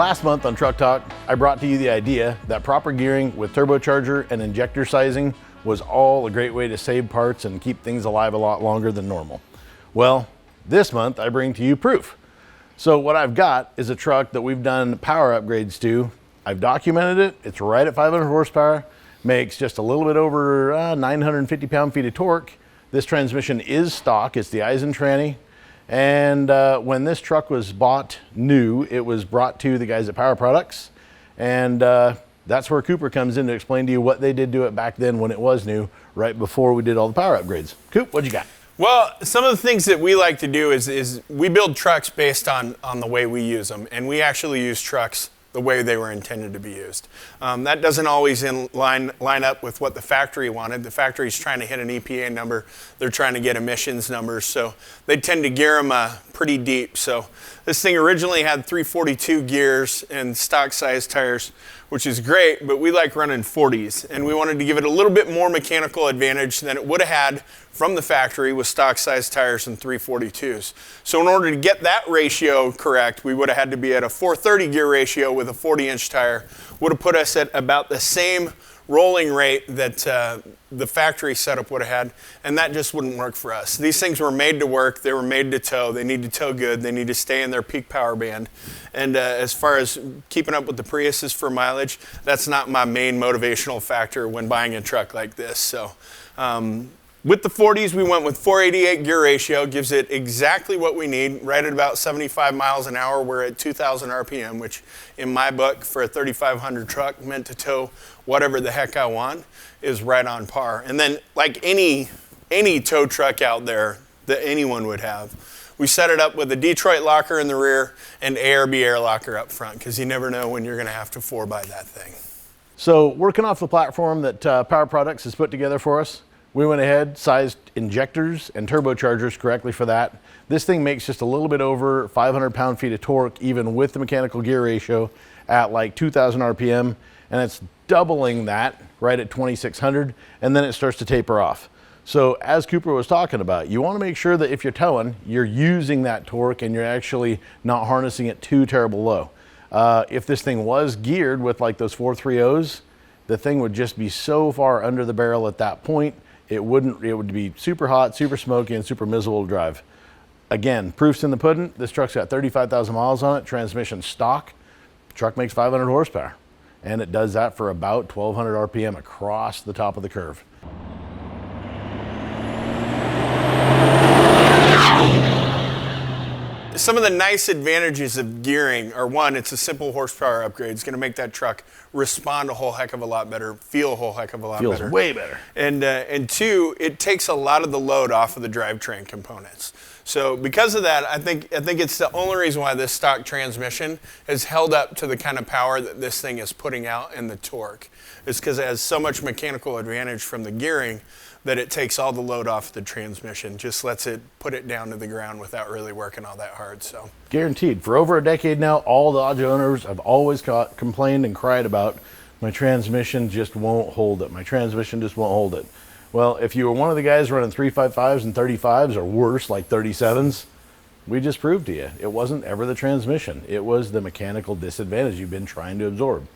Last month on Truck Talk, I brought to you the idea that proper gearing with turbocharger and injector sizing was all a great way to save parts and keep things alive a lot longer than normal. Well, this month I bring to you proof. So what I've got is a truck that we've done power upgrades to. I've documented it. It's right at 500 horsepower, makes just a little bit over 950 pound-feet of torque. This transmission is stock. It's the Eisen tranny. And when this truck was bought new, it was brought to the guys at Power Products. And that's where Cooper comes in to explain to you what they did to it back then when it was new, right before we did all the power upgrades. Coop, what'd you got? Well, some of the things that we like to do is we build trucks based on the way we use them. And we actually use trucks the way they were intended to be used. That doesn't always line up with what the factory wanted. The factory's trying to hit an EPA number. They're trying to get emissions numbers, so they tend to gear them pretty deep. So this thing originally had 342 gears and stock size tires, which is great, but we like running 40s, and we wanted to give it a little bit more mechanical advantage than it would have had from the factory with stock size tires and 342s. So in order to get that ratio correct, we would have had to be at a 430 gear ratio with a 40-inch tire. Would have put us at about the same rolling rate that the factory setup would have had, and that just wouldn't work for us. These things were made to work. They were made to tow. They need to tow good. They need to stay in their peak power band. And as far as keeping up with the Priuses for mileage, that's not my main motivational factor when buying a truck like this. So with the 40s, we went with 488 gear ratio, gives it exactly what we need, right at about 75 miles an hour. We're at 2,000 RPM, which in my book for a 3,500 truck meant to tow whatever the heck I want is right on par. And then like any tow truck out there that anyone would have, we set it up with a Detroit locker in the rear and ARB air locker up front, because you never know when you're gonna have to 4x that thing. So working off the platform that Power Products has put together for us, we went ahead, sized injectors and turbochargers correctly for that. This thing makes just a little bit over 500 pound-feet of torque, even with the mechanical gear ratio at like 2,000 RPM, and it's doubling that right at 2,600, and then it starts to taper off. So as Cooper was talking about, you want to make sure that if you're towing, you're using that torque and you're actually not harnessing it too terrible low. If this thing was geared with like those 430s, the thing would just be so far under the barrel at that point, it would be super hot, super smoky, and super miserable to drive. Again, proof's in the pudding. This truck's got 35,000 miles on it, transmission stock. The truck makes 500 horsepower, and it does that for about 1,200 RPM across the top of the curve. Some of the nice advantages of gearing are, one, it's a simple horsepower upgrade. It's going to make that truck respond a whole heck of a lot better, feel a whole heck of a lot better. Feels way better. And two, it takes a lot of the load off of the drivetrain components. So because of that, I think it's the only reason why this stock transmission has held up to the kind of power that this thing is putting out and the torque. It's because it has so much mechanical advantage from the gearing that it takes all the load off the transmission, just lets it put it down to the ground without really working all that hard. So guaranteed. For over a decade now, all the Dodge owners have always complained and cried about, my transmission just won't hold it. My transmission just won't hold it. Well, if you were one of the guys running 355s and 35s or worse, like 37s, we just proved to you it wasn't ever the transmission. It was the mechanical disadvantage you've been trying to absorb.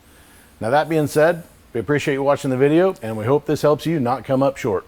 Now that being said, we appreciate you watching the video, and we hope this helps you not come up short.